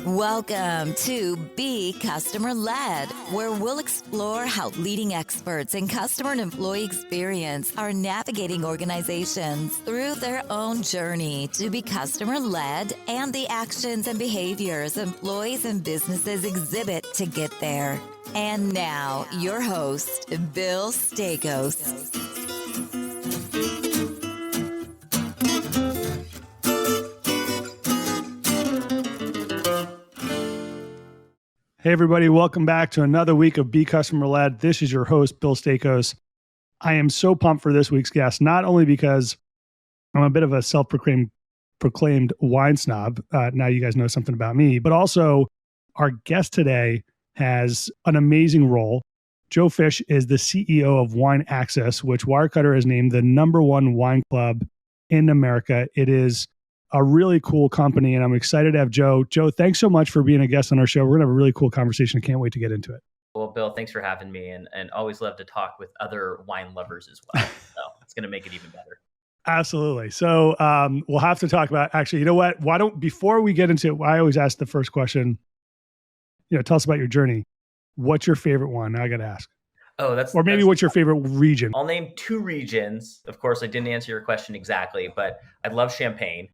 Welcome to Be Customer Led, where we'll explore how leading experts in customer and employee experience are navigating organizations through their own journey to be customer led and the actions and behaviors employees and businesses exhibit to get there. And now, your host, Bill Staikos. Hey, everybody. Welcome back to another week of Be Customer Led. This is your host, Bill Staikos. I am so pumped for this week's guest, not only because I'm a bit of a self-proclaimed wine snob. Now you guys know something about me, but also our guest today has an amazing role. Joe Fisch is the CEO of Wine Access, which Wirecutter has named the #1 wine club in America. It is a really cool company, and I'm excited to have Joe. Joe, thanks so much for being a guest on our show. We're going to have a really cool conversation. I can't wait to get into it. Well, Bill, thanks for having me, and always love to talk with other wine lovers as well. So it's going to make it even better. Absolutely. So we'll have to talk about, actually, you know what? Before we get into it, I always ask the first question, tell us about your journey. What's your favorite one? I got to ask. Or maybe what's your favorite region? I'll name 2 regions. Of course, I didn't answer your question exactly, but I love Champagne.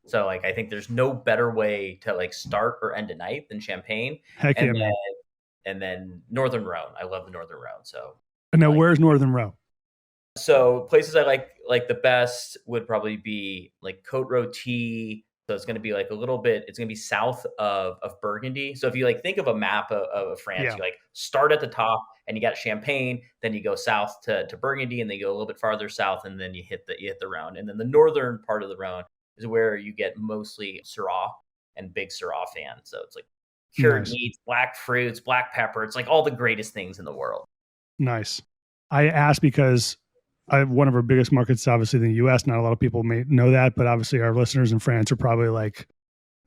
So I think there's no better way to start or end a night than Champagne. Heck yeah, man. And then Northern Rhone. I love the Northern Rhone. So now where's Northern Rhone? So places I like the best would probably be like Côte Rôtie. So it's going to be it's going to be south of Burgundy. So if you think of a map of France, you start at the top and you got Champagne, then you go south to Burgundy, and then you go a little bit farther south, and then you hit the Rhone. And then the northern part of the Rhone is where you get mostly Syrah and big Syrah fans. So it's cured meats, black fruits, black pepper. It's all the greatest things in the world. Nice. I asked because one of our biggest markets, obviously, in the U.S. Not a lot of people may know that, but obviously our listeners in France are probably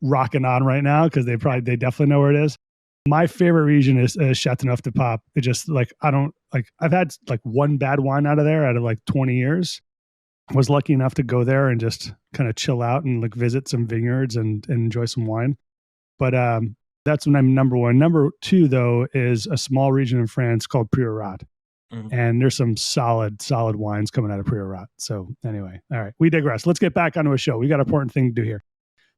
rocking on right now because they definitely know where it is. My favorite region is Châteauneuf-du-Pape. It just I've had one bad wine out of there out of 20 years. Was lucky enough to go there and just kind of chill out and visit some vineyards and enjoy some wine. But that's when I'm number 1. Number 2, though, is a small region in France called Priorat. Mm-hmm. And there's some solid wines coming out of Priorat. So anyway, all right, we digress. Let's get back onto a show. We got an important thing to do here.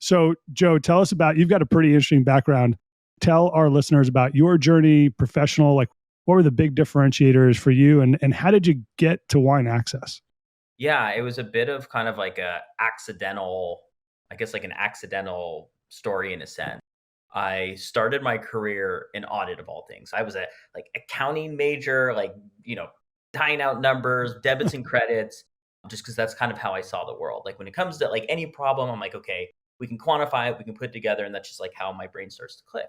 So Joe, tell us you've got a pretty interesting background. Tell our listeners about your journey, professional, what were the big differentiators for you, and how did you get to Wine Access? Yeah, it was a bit of kind of an accidental story in a sense. I started my career in audit of all things. I was a accounting major, tying out numbers, debits and credits, just because that's kind of how I saw the world. When it comes to any problem, I'm okay, we can quantify it, we can put it together, and that's just how my brain starts to click.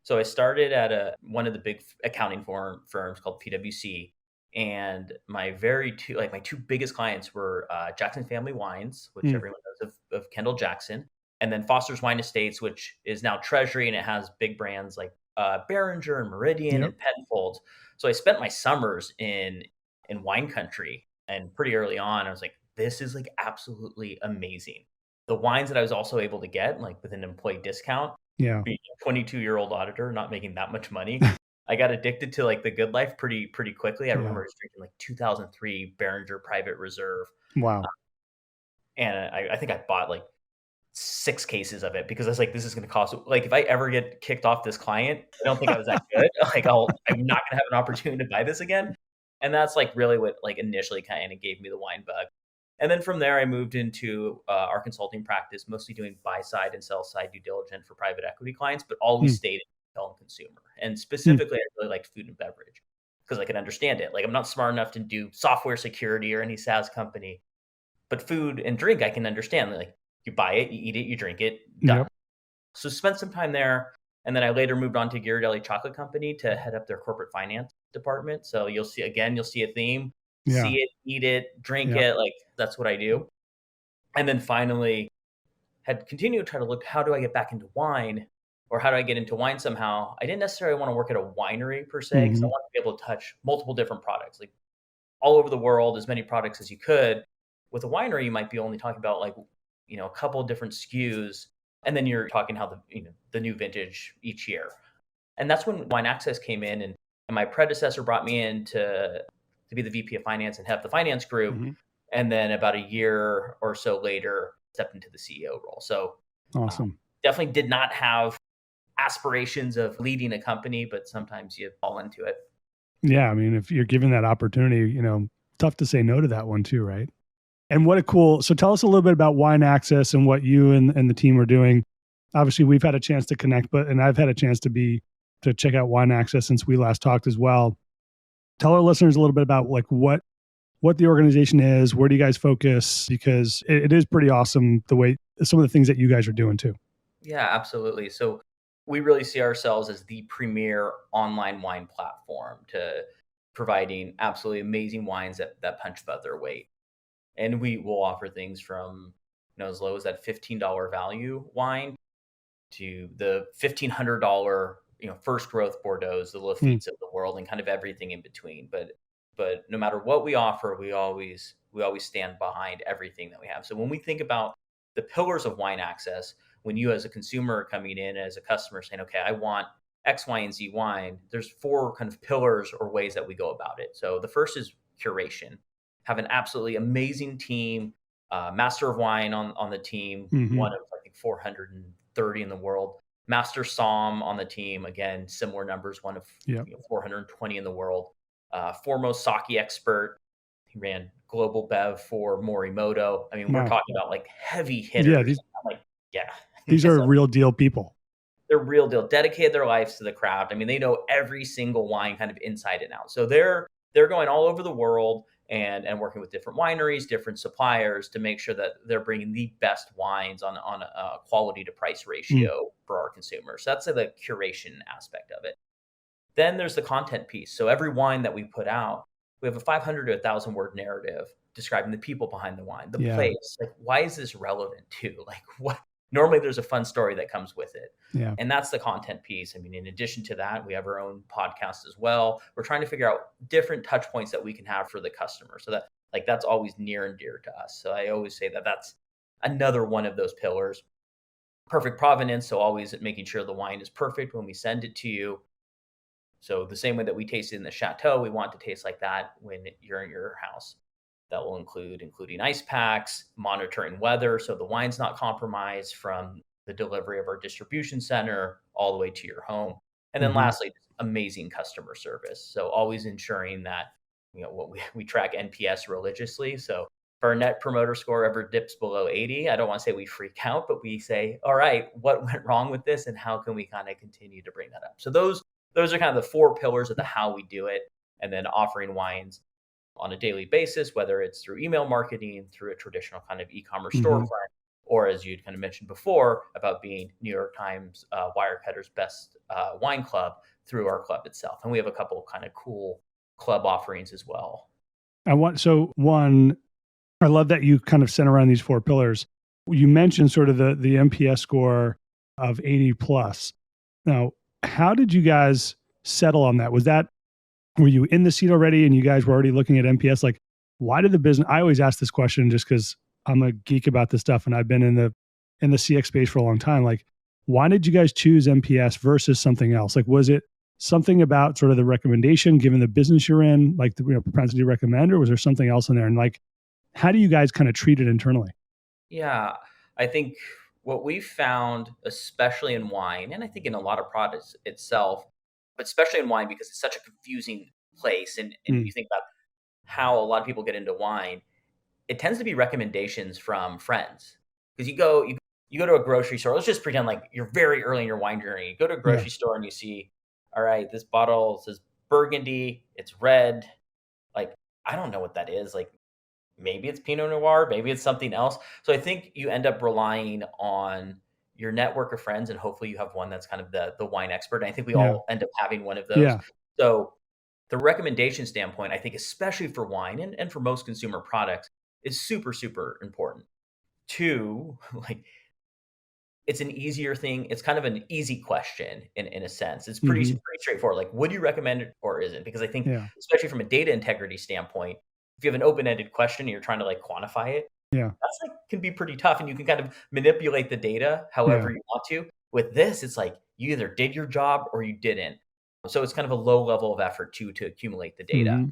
So I started at one of the big accounting firms called PwC. And my my 2 biggest clients were Jackson Family Wines, which everyone knows of Kendall Jackson, and then Foster's Wine Estates, which is now Treasury, and it has big brands like Behringer and Meridian and Penfolds. So I spent my summers in wine country, and pretty early on, I was this is absolutely amazing. The wines that I was also able to get with an employee discount, being a 22-year-old auditor, not making that much money. I got addicted to the good life pretty quickly. I remember I was drinking 2003 Behringer Private Reserve. Wow. And I think I bought 6 cases of it because I was this is going to cost, if I ever get kicked off this client, I don't think I was that good. I'm not going to have an opportunity to buy this again. And that's really what initially kind of gave me the wine bug. And then from there, I moved into our consulting practice, mostly doing buy side and sell side due diligence for private equity clients, but always stayed in retail and consumer. And specifically, I really liked food and beverage because I can understand it. I'm not smart enough to do software security or any SaaS company, but food and drink, I can understand. You buy it, you eat it, you drink it, done. Yep. So spent some time there. And then I later moved on to Ghirardelli Chocolate Company to head up their corporate finance department. So you'll see a theme. See it, eat it, drink it. That's what I do. And then finally had continued to try to look, how do I get back into wine, or how do I get into wine somehow? I didn't necessarily want to work at a winery per se, because I wanted to be able to touch multiple different products, all over the world, as many products as you could. With a winery, you might be only talking about a couple of different SKUs And then you're talking how the new vintage each year. And that's when Wine Access came in, and my predecessor brought me in to be the VP of finance and head up the finance group. Mm-hmm. And then about a year or so later, stepped into the CEO role. So awesome. Definitely did not have aspirations of leading a company, but sometimes you fall into it. Yeah. I mean, if you're given that opportunity, tough to say no to that one too, right? And so tell us a little bit about Wine Access and what you and the team are doing. Obviously, we've had a chance to connect, and I've had a chance to check out Wine Access since we last talked as well. Tell our listeners a little bit about like what the organization is, where do you guys focus? Because it is pretty awesome the way some of the things that you guys are doing too. Yeah, absolutely. So we really see ourselves as the premier online wine platform to providing absolutely amazing wines that punch above their weight. And we will offer things from as low as that $15 value wine to the $1,500 first growth Bordeaux's, the Lafitte's of the world, and kind of everything in between. But no matter what we offer, we always stand behind everything that we have. So when we think about the pillars of Wine Access, when you as a consumer are coming in as a customer saying, okay, I want X, Y, and Z wine, there's 4 kind of pillars or ways that we go about it. So the first is curation. Have an absolutely amazing team, master of wine on the team, one of I think 430 in the world. Master Somm on the team, again, similar numbers, one of 420 in the world. Foremost sake expert. He ran global bev for Morimoto. I mean, we're talking about like heavy hitters. These are real deal people. They're real deal, dedicated their lives to the craft. I mean, they know every single wine kind of inside and out. So they're going all over the world and working with different wineries, different suppliers to make sure that they're bringing the best wines on a quality to price ratio for our consumers. So that's the curation aspect of it. Then there's the content piece. So every wine that we put out, we have a 500 to 1,000 word narrative describing the people behind the wine, the place. Like, why is this relevant to? Like, what? Normally there's a fun story that comes with it. Yeah. And that's the content piece. I mean, in addition to that, we have our own podcast as well. We're trying to figure out different touch points that we can have for the customer. So that's always near and dear to us. So I always say that that's another one of those pillars. Perfect provenance. So always making sure the wine is perfect when we send it to you. So the same way that we taste it in the chateau, we want to taste like that when you're in your house. That will including ice packs, monitoring weather, so the wine's not compromised from the delivery of our distribution center all the way to your home. And then lastly, amazing customer service. So always ensuring that, what we track NPS religiously. So if our net promoter score ever dips below 80, I don't want to say we freak out, but we say, all right, what went wrong with this and how can we kind of continue to bring that up? So those are kind of the 4 pillars of the how we do it, and then offering wines on a daily basis, whether it's through email marketing, through a traditional kind of e-commerce storefront, or as you'd kind of mentioned before about being New York Times Wirecutter's best wine club through our club itself. And we have a couple of kind of cool club offerings as well. I love that you kind of center around these 4 pillars. You mentioned sort of the NPS score of 80 plus. Now, how did you guys settle on that? Were you in the seat already and you guys were already looking at NPS? Like, why did the business? I always ask this question just because I'm a geek about this stuff and I've been in the CX space for a long time. Like, why did you guys choose NPS versus something else? Like, was it something about sort of the recommendation given the business you're in, like the propensity to recommend, or was there something else in there? And like, how do you guys kind of treat it internally? Yeah, I think what we found, especially in wine, and I think in a lot of products itself, but especially in wine because it's such a confusing place. And you think about how a lot of people get into wine, it tends to be recommendations from friends. Because you go to a grocery store, let's just pretend like you're very early in your wine journey. You go to a grocery store and you see, all right, this bottle says Burgundy, it's red. Like, I don't know what that is. Like, maybe it's Pinot Noir, maybe it's something else. So I think you end up relying on your network of friends, and hopefully you have one that's kind of the wine expert. And I think we all end up having one of those. Yeah. So the recommendation standpoint, I think, especially for wine and for most consumer products, is super, super important. 2, like, it's an easier thing. It's kind of an easy question in a sense. It's pretty straightforward. Like, would you recommend it or isn't? Because I think, especially from a data integrity standpoint, if you have an open-ended question and you're trying to like quantify it, Yeah. That's like can be pretty tough, and you can kind of manipulate the data Yeah. however you want to. With this, it's like you either did your job or you didn't. So it's kind of a low level of effort to accumulate the data. Hmm.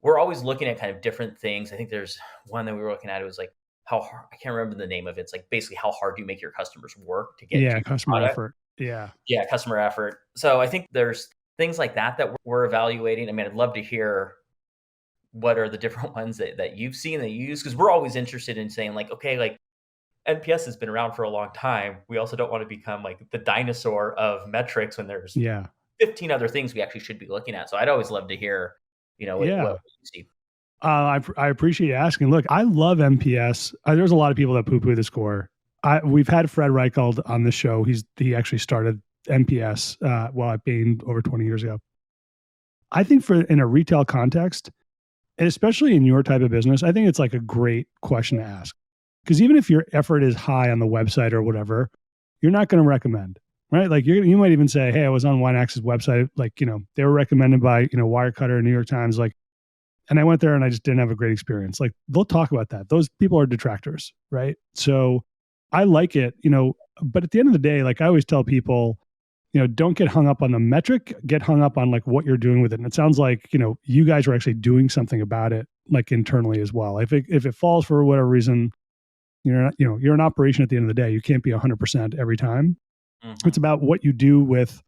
We're always looking at kind of different things. I think there's one that we were looking at. It was like how hard, I can't remember the name of it. It's like basically how hard do you make your customers work to get Yeah. you the Customer product? effort. Yeah. Yeah, customer effort. So I think there's things like that we're evaluating. I mean, I'd love to hear what are the different ones that you've seen that you use, because we're always interested in saying like, okay, like NPS has been around for a long time. We also don't want to become like the dinosaur of metrics when there's Yeah. 15 other things we actually should be looking at. So I'd always love to hear, what Yeah. you see. I appreciate you asking. Look, I love MPS. There's a lot of people that poo poo the score. We've had Fred Reicheld on the show. He actually started MPS while at Bain over 20 years ago. I think in a retail context, and especially in your type of business, I think it's like a great question to ask. Because even if your effort is high on the website or whatever, you're not going to recommend, right? Like you might even say, hey, I was on WineAx's website. Like, they were recommended by, Wirecutter, New York Times, like, and I went there and I just didn't have a great experience. Like they'll talk about that. Those people are detractors, right? So I like it, but at the end of the day, like I always tell people, don't get hung up on the metric, get hung up on like what you're doing with it. And it sounds like, you guys are actually doing something about it, like internally as well. If it falls for whatever reason, you're an operation at the end of the day. You can't be 100% every time. Mm-hmm. It's about what you do with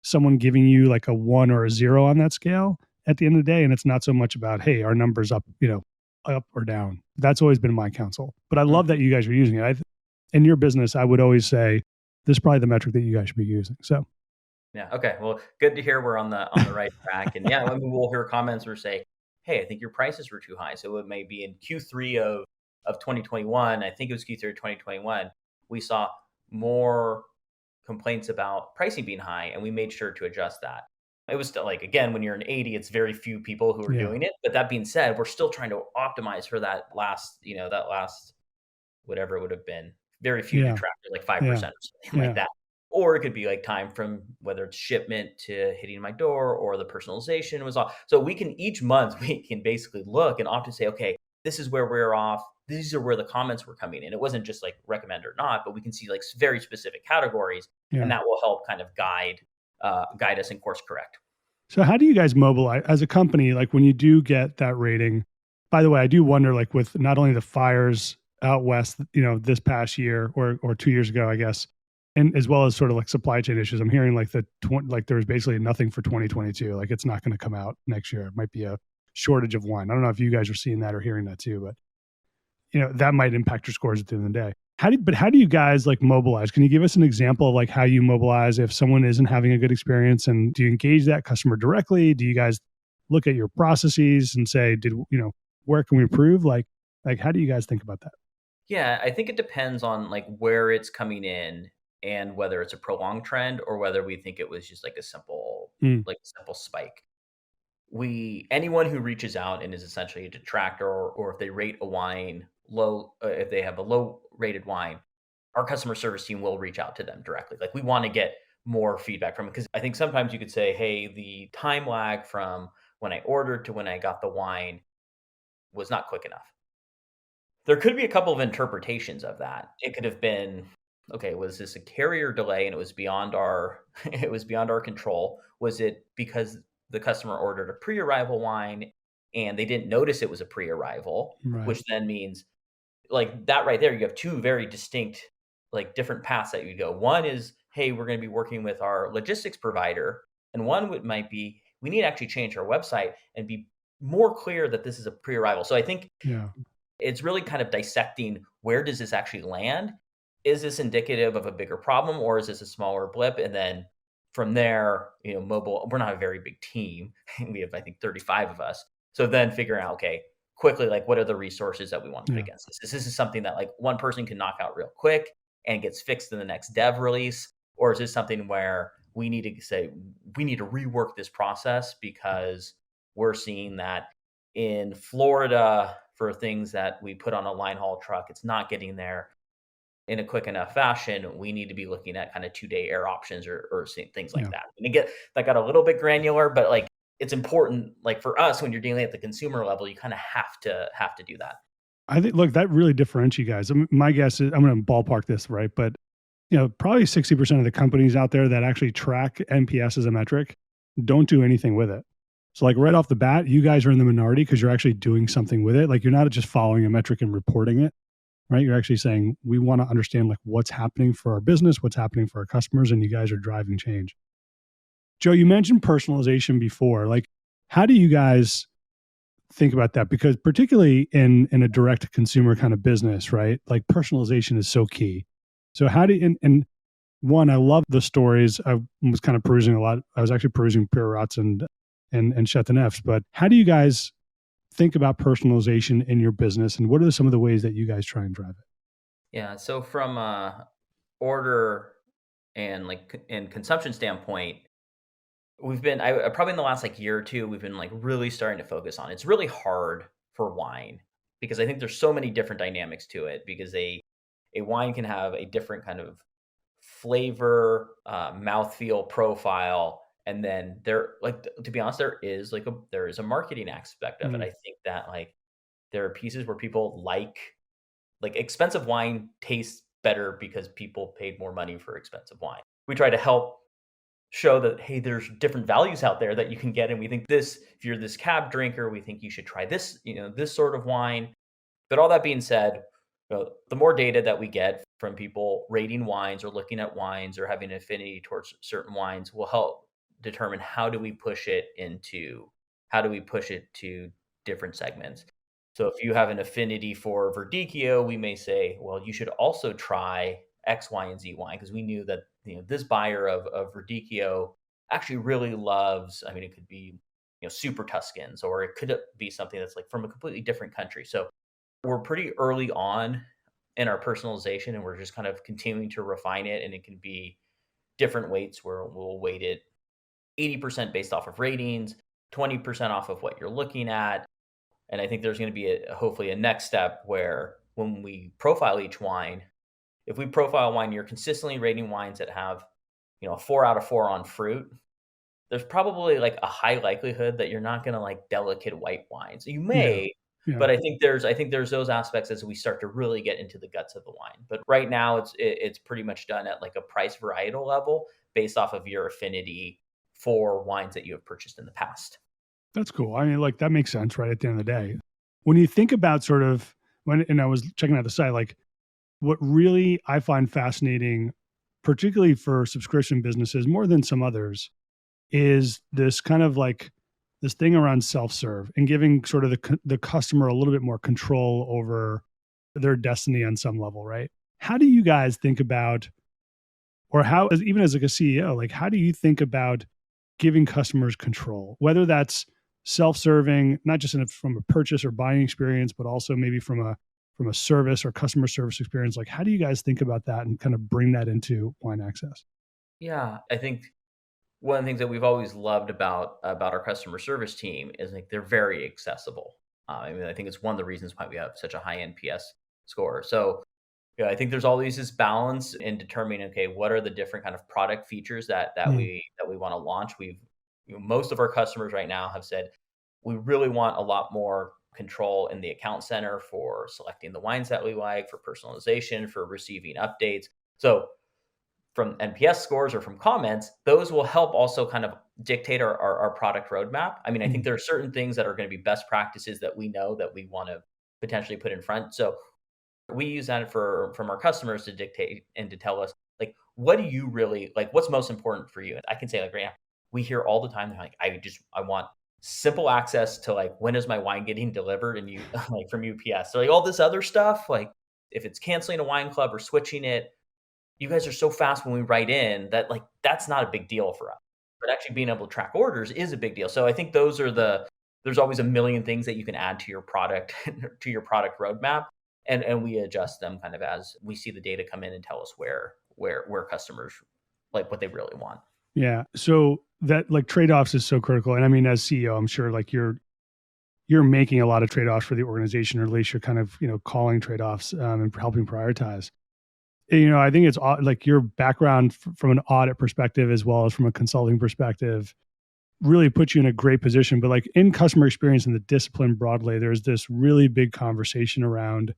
someone giving you like a 1 or a 0 on that scale at the end of the day. And it's not so much about, hey, our numbers up, up or down. That's always been my counsel. But I love that you guys are using it. In your business, I would always say this is probably the metric that you guys should be using. So Yeah. Okay. Well, good to hear we're on the right track. And yeah, I mean, we'll hear comments or say, hey, I think your prices were too high. So it may be in Q3 of 2021. I think it was Q3 of 2021. We saw more complaints about pricing being high, and we made sure to adjust that. It was still like, again, when you're an 80, it's very few people who are doing it. But that being said, we're still trying to optimize for that last, whatever it would have been. Very few detractors, like 5% or something like that. Or it could be like time from whether it's shipment to hitting my door or the personalization was off. So we can each month, we can basically look and often say, okay, this is where we're off. These are where the comments were coming in. It wasn't just like recommend or not, but we can see like very specific categories, and that will help kind of guide us and course correct. So how do you guys mobilize as a company? Like when you do get that rating, by the way, I do wonder, like with not only the fires out west, this past year or 2 years ago, I guess, and as well as sort of like supply chain issues. I'm hearing like like there was basically nothing for 2022. Like it's not going to come out next year. It might be a shortage of wine. I don't know if you guys are seeing that or hearing that too, but that might impact your scores at the end of the day. How do you guys like mobilize? Can you give us an example of like how you mobilize if someone isn't having a good experience, and do you engage that customer directly? Do you guys look at your processes and say, where can we improve? Like how do you guys think about that? Yeah, I think it depends on like where it's coming in and whether it's a prolonged trend or whether we think it was just like a simple spike. Anyone who reaches out and is essentially a detractor, or if they rate a wine low, if they have a low rated wine, our customer service team will reach out to them directly. Like we want to get more feedback from it, because I think sometimes you could say, hey, the time lag from when I ordered to when I got the wine was not quick enough. There could be a couple of interpretations of that. It could have been, okay, was this a carrier delay and it was beyond our control? Was it because the customer ordered a pre-arrival wine and they didn't notice it was a pre-arrival, Right. which then means like that right there, you have two very distinct, like different paths that you go. One is, hey, we're going to be working with our logistics provider. And one might be, we need to actually change our website and be more clear that this is a pre-arrival. So I think it's really kind of dissecting, where does this actually land? Is this indicative of a bigger problem, or is this a smaller blip? And then from there, mobile, we're not a very big team. We have, I think, 35 of us. So then figuring out, okay, quickly, like what are the resources that we want to put against this? Is this something that like one person can knock out real quick and gets fixed in the next dev release? Or is this something where we need to say, we need to rework this process because we're seeing that in Florida for things that we put on a line haul truck, it's not getting there in a quick enough fashion. We need to be looking at kind of 2-day air options or things like that. And that got a little bit granular, but like it's important, like for us, when you're dealing at the consumer level, you kind of have to do that. I think, look, that really differentiates you guys. My guess is, I'm going to ballpark this, right? But probably 60% of the companies out there that actually track NPS as a metric don't do anything with it. So like right off the bat, you guys are in the minority because you're actually doing something with it. Like you're not just following a metric and reporting it, right? You're actually saying, we want to understand like what's happening for our business, what's happening for our customers, and you guys are driving change. Joe, you mentioned personalization before. Like, how do you guys think about that? Because particularly in a direct to consumer kind of business, right? Like personalization is so key. So how do you, and one, I love the stories. I was kind of perusing a lot. I was actually perusing Pirats and Chateauneufs, but how do you guys think about personalization in your business, and what are some of the ways that you guys try and drive it? Yeah. So from order and consumption standpoint, we've been probably in the last like year or two, we've been like really starting to focus on. It's really hard for wine because I think there's so many different dynamics to it because a wine can have a different kind of flavor, mouthfeel profile, and then to be honest, there is a marketing aspect of it. I think that like there are pieces where people like expensive wine tastes better because people paid more money for expensive wine. We try to help show that, hey, there's different values out there that you can get, and we think this, if you're this cab drinker, we think you should try this, this sort of wine. But all that being said, the more data that we get from people rating wines or looking at wines or having an affinity towards certain wines will help determine how do we push it to different segments. So if you have an affinity for Verdicchio, we may say, well, you should also try X, Y, and Z wine, because we knew that this buyer of Verdicchio actually really loves. I mean, it could be Super Tuscans, or it could be something that's like from a completely different country. So we're pretty early on in our personalization, and we're just kind of continuing to refine it. And it can be different weights where we'll weight it 80% based off of ratings, 20% off of what you're looking at. And I think there's going to be hopefully a next step where when we profile each wine, if we profile wine, you're consistently rating wines that have, a 4 out of 4 on fruit. There's probably like a high likelihood that you're not going to like delicate white wines. You may, Yeah. but I think there's those aspects as we start to really get into the guts of the wine. But right now it's pretty much done at like a price varietal level based off of your affinity for wines that you have purchased in the past. That's cool. I mean, like that makes sense, right? At the end of the day, when you think about sort of and I was checking out the site, like what really I find fascinating, particularly for subscription businesses more than some others, is this kind of like this thing around self-serve and giving sort of the customer a little bit more control over their destiny on some level, right? How do you guys think about, or how, even as like a CEO, like how do you think about giving customers control, whether that's self-serving, not just from a purchase or buying experience, but also maybe from a service or customer service experience? Like, how do you guys think about that and kind of bring that into Wine Access? Yeah, I think one of the things that we've always loved about our customer service team is like they're very accessible. I mean, I think it's one of the reasons why we have such a high NPS score. So, I think there's always this balance in determining, okay, what are the different kind of product features that we want to launch. Most of our customers right now have said we really want a lot more control in the account center for selecting the wines that we like, for personalization, for receiving updates. So from NPS scores or from comments, those will help also kind of dictate our product roadmap. I mean, I think there are certain things that are going to be best practices that we know that we want to potentially put in front. So we use that from our customers to dictate and to tell us, like, what do you really like? What's most important for you? And I can say, like, right now, we hear all the time, they're like, I want simple access to like, when is my wine getting delivered? And you like from UPS, so like all this other stuff, like if it's canceling a wine club or switching it, you guys are so fast when we write in that like, that's not a big deal for us. But actually being able to track orders is a big deal. So I think there's always a million things that you can add to your product, to your product roadmap. And we adjust them kind of as we see the data come in and tell us where customers like what they really want. Yeah. So that like trade-offs is so critical. And I mean, as CEO, I'm sure like you're making a lot of trade-offs for the organization, or at least you're kind of, calling trade-offs and helping prioritize. I think it's like your background from an audit perspective, as well as from a consulting perspective, really puts you in a great position. But like in customer experience and the discipline broadly, there's this really big conversation around,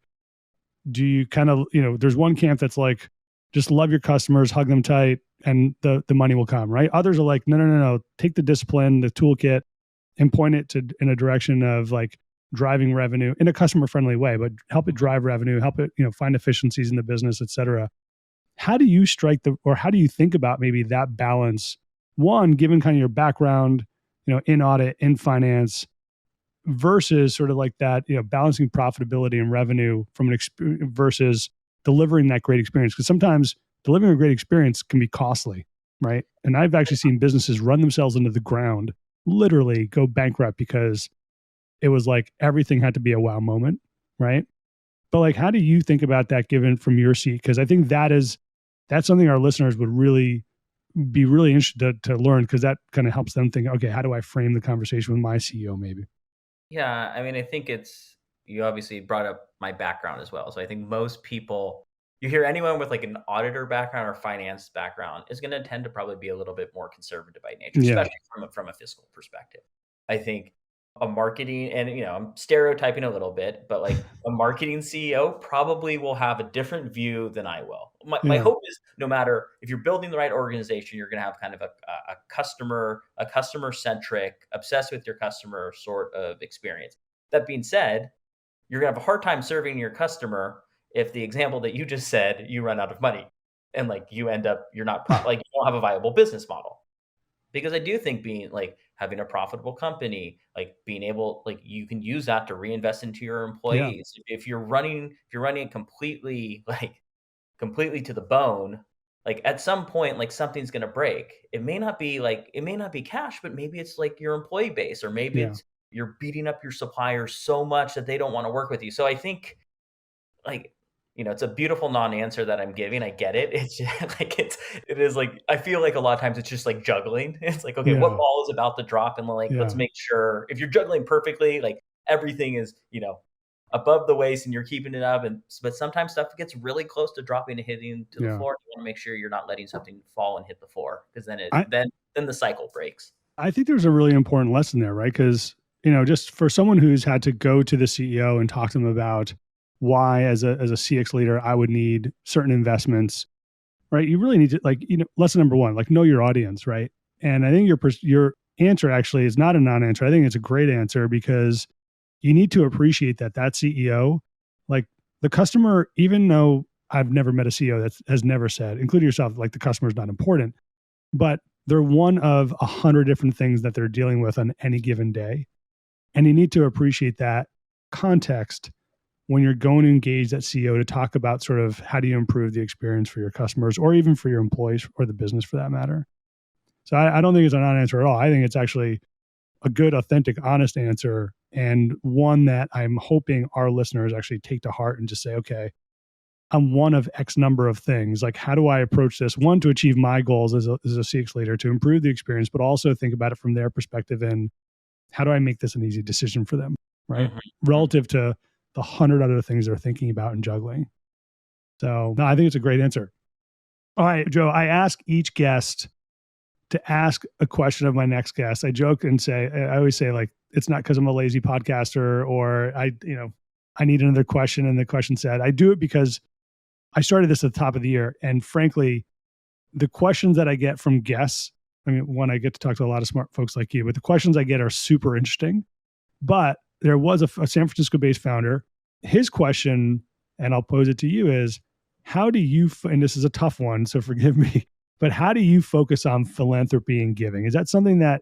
do you kind of, there's one camp that's like, just love your customers, hug them tight, and the money will come, right? Others are like, no, take the discipline, the toolkit, and point it in a direction of like driving revenue in a customer friendly way, but help it drive revenue, help it, find efficiencies in the business, et cetera. How do you how do you think about maybe that balance? One, given kind of your background, in audit, in finance, versus sort of like that, balancing profitability and revenue from an experience versus delivering that great experience. Because sometimes delivering a great experience can be costly, right? And I've actually seen businesses run themselves into the ground, literally go bankrupt because it was like everything had to be a wow moment, right? But like, how do you think about that given from your seat? Because I think that's something our listeners would really be really interested to learn, because that kind of helps them think, okay, how do I frame the conversation with my CEO maybe? Yeah, I mean, I think you obviously brought up my background as well. So I think most people, you hear anyone with like an auditor background or finance background is going to tend to probably be a little bit more conservative by nature, Yeah. especially from a fiscal perspective. I think a marketing, and I'm stereotyping a little bit, but like a marketing CEO probably will have a different view than I will. My hope is, no matter if you're building the right organization, you're going to have kind of a customer centric, obsessed with your customer sort of experience. That being said, you're going to have a hard time serving your customer if the example that you just said, you run out of money and like you end up, you're not like, you don't have a viable business model. Because I do think being like having a profitable company, like being able, like you can use that to reinvest into your employees. If you're running it completely to the bone, like at some point, like something's going to break. It may not be cash, but maybe it's like your employee base, or maybe Yeah. it's you're beating up your suppliers so much that they don't want to work with you. So I think, like, it's a beautiful non-answer that I'm giving. I get it. It's just, like it is like, I feel like a lot of times it's just like juggling. It's like, okay, what Yeah. ball is about to drop, and like, let's Yeah. make sure if you're juggling perfectly, like everything is, above the waist and you're keeping it up. But sometimes stuff gets really close to dropping and hitting to the Yeah. floor. You want to make sure you're not letting something fall and hit the floor, because then I, then the cycle breaks. I think there's a really important lesson there, right? Because, just for someone who's had to go to the CEO and talk to them about why, as a CX leader, I would need certain investments, right? You really need to, like, lesson number one, like, know your audience, right? And I think your answer actually is not a non-answer. I think it's a great answer, because you need to appreciate that CEO, like the customer, even though I've never met a CEO that has never said, including yourself, like the customer is not important, but they're one of 100 different things that they're dealing with on any given day. And you need to appreciate that context when you're going to engage that CEO to talk about sort of how do you improve the experience for your customers, or even for your employees, or the business for that matter. So I don't think it's a non-answer at all. I think it's actually a good, authentic, honest answer, and one that I'm hoping our listeners actually take to heart and just say, okay, I'm one of X number of things. Like, how do I approach this? One, to achieve my goals as a CX leader, to improve the experience, but also think about it from their perspective, and how do I make this an easy decision for them, right? Mm-hmm. Relative to the 100 other things they're thinking about and juggling. So no, I think it's a great answer. All right, Joe, I ask each guest to ask a question of my next guest. I joke and say, I always say, like, it's not because I'm a lazy podcaster, or I need another question. And the question said, I do it because I started this at the top of the year. And frankly, the questions that I get from guests, I mean, one, I get to talk to a lot of smart folks like you, but the questions I get are super interesting. But there was a San Francisco based founder. His question, and I'll pose it to you, is how do you, and this is a tough one, so forgive me, but how do you focus on philanthropy and giving? Is that something that,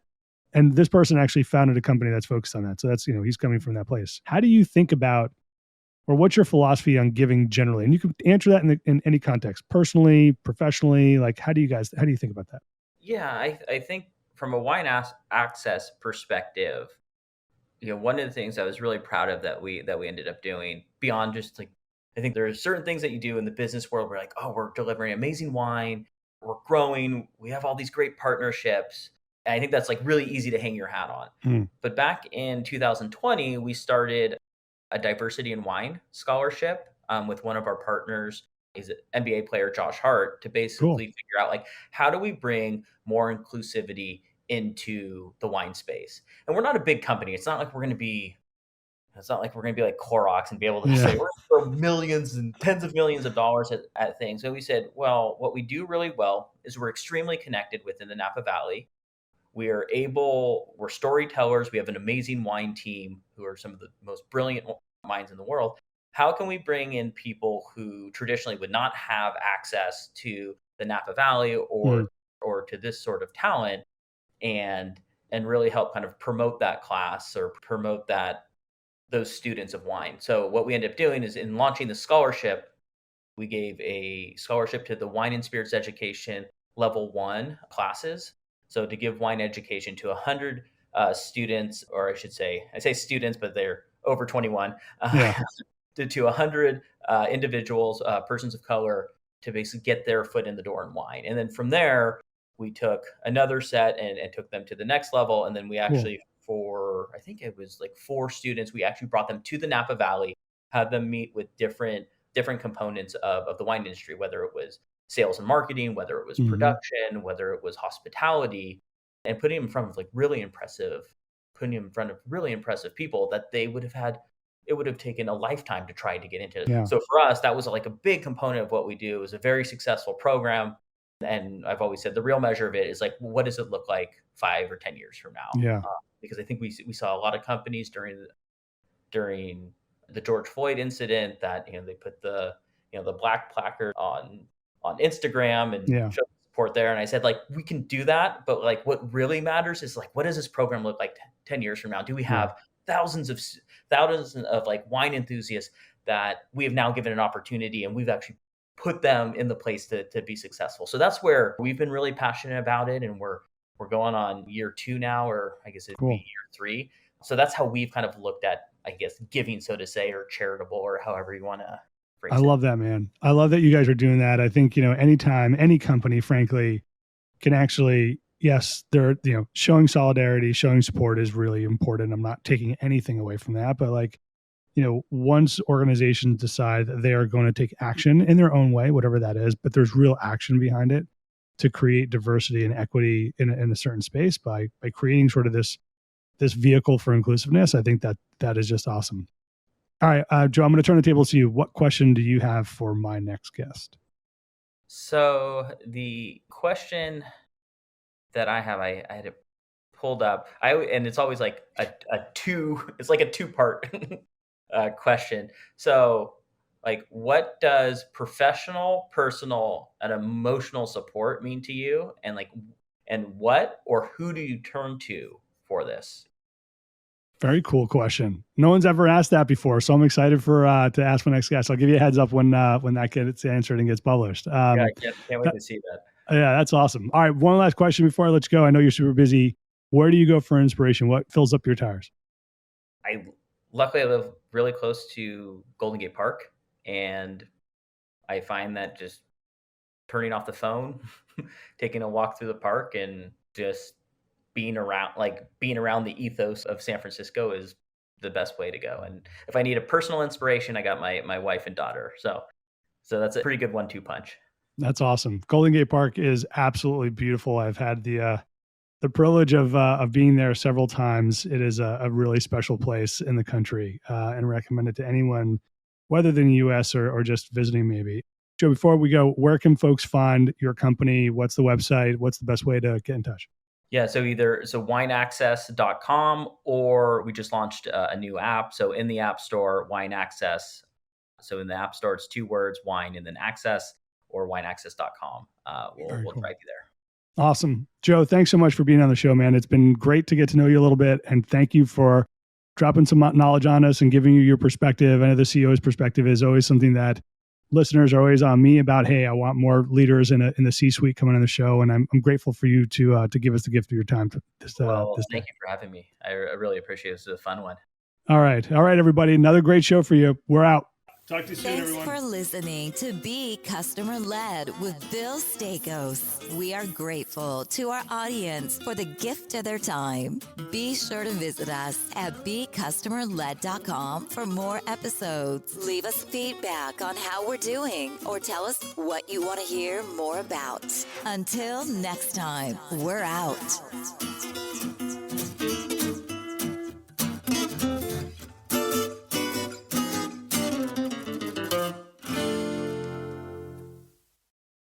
and this person actually founded a company that's focused on that. So that's, he's coming from that place. How do you think about, or what's your philosophy on giving generally? And you can answer that in any context, personally, professionally. Like, how do you think about that? Yeah, I think from a wine access perspective, one of the things I was really proud of that we ended up doing, beyond just like, I think there are certain things that you do in the business world where, like, oh, we're delivering amazing wine, we're growing, we have all these great partnerships. And I think that's like really easy to hang your hat on. But back in 2020, we started a diversity in wine scholarship with one of our partners. He's an NBA player, Josh Hart, to basically figure out, like, how do we bring more inclusivity into the wine space. And we're not a big company. It's not like we're going to be like Clorox and be able to say we're going to throw millions and tens of millions of dollars at things. So we said, well, what we do really well is we're extremely connected within the Napa Valley. We're storytellers. We have an amazing wine team who are some of the most brilliant minds in the world. How can we bring in people who traditionally would not have access to the Napa Valley or to this sort of talent and really help kind of promote that class or promote those students of wine? So what we ended up doing is in launching the scholarship, we gave a scholarship to the Wine and Spirits Education Level 1 classes. So to give wine education to 100 students, or I say students, but they're over 21, to 100 individuals, persons of color, to basically get their foot in the door in wine. And then from there, we took another set and took them to the next level. And then we actually, I think it was like 4 students, we actually brought them to the Napa Valley, had them meet with different components of the wine industry, whether it was sales and marketing, whether it was production, whether it was hospitality, and putting them in front of really impressive people that they would have it would have taken a lifetime to try to get into. Yeah. So for us, that was like a big component of what we do. It was a very successful program. And I've always said the real measure of it is like, what does it look like 5 or 10 years from now? Yeah. Because I think we saw a lot of companies during the George Floyd incident that, they put the black placard on Instagram and showed support there. And I said, we can do that, but what really matters is what does this program look like 10 years from now? Do we have thousands of wine enthusiasts that we have now given an opportunity, and we've actually put them in the place to be successful? So that's where we've been really passionate about it. And we're going on year 2 now, or I guess it'd be year 3. So that's how we've kind of looked at, I guess, giving, so to say, or charitable, or however you want to phrase it. I love that, man. I love that you guys are doing that. I think, anytime any company, frankly, can actually, yes, they're, showing solidarity, showing support is really important. I'm not taking anything away from that, but once organizations decide that they are going to take action in their own way, whatever that is, but there's real action behind it to create diversity and equity in a certain space by creating sort of this vehicle for inclusiveness. I think that is just awesome. All right, Joe, I'm going to turn the table to you. What question do you have for my next guest? So the question that I have, I had it pulled up. And it's always like a 2-part question. So what does professional, personal, and emotional support mean to you? And what or who do you turn to for this? Very cool question. No one's ever asked that before, so I'm excited to ask my next guest. I'll give you a heads up when that gets answered and gets published. I can't wait to see that. Yeah, that's awesome. All right, one last question before I let you go. I know you're super busy. Where do you go for inspiration? What fills up your tires? Luckily, I live really close to Golden Gate Park, and I find that just turning off the phone, taking a walk through the park, and just being around the ethos of San Francisco is the best way to go. And if I need a personal inspiration, I got my wife and daughter. So that's a pretty good 1-2 punch. That's awesome. Golden Gate Park is absolutely beautiful. I've had the privilege of being there several times. It is a really special place in the country, and recommend it to anyone, whether they're in the US or just visiting maybe. Joe, before we go, where can folks find your company? What's the website? What's the best way to get in touch? Yeah, so wineaccess.com, or we just launched a new app. So in the App Store, Wine Access. So in the App Store, it's 2 words, wine and then access, or wineaccess.com. We'll drive you there. Awesome. Joe, thanks so much for being on the show, man. It's been great to get to know you a little bit. And thank you for dropping some knowledge on us and giving you your perspective. I know the CEO's perspective is always something that listeners are always on me about. Hey, I want more leaders in the C-suite coming on the show. And I'm grateful for you to give us the gift of your time. Thank you for having me. I really appreciate it. This is a fun one. All right, everybody. Another great show for you. We're out. Talk to you soon, Thanks everyone. for listening to Be Customer Led with Bill Staikos. We are grateful to our audience for the gift of their time. Be sure to visit us at becustomerled.com for more episodes. Leave us feedback on how we're doing or tell us what you want to hear more about. Until next time, we're out.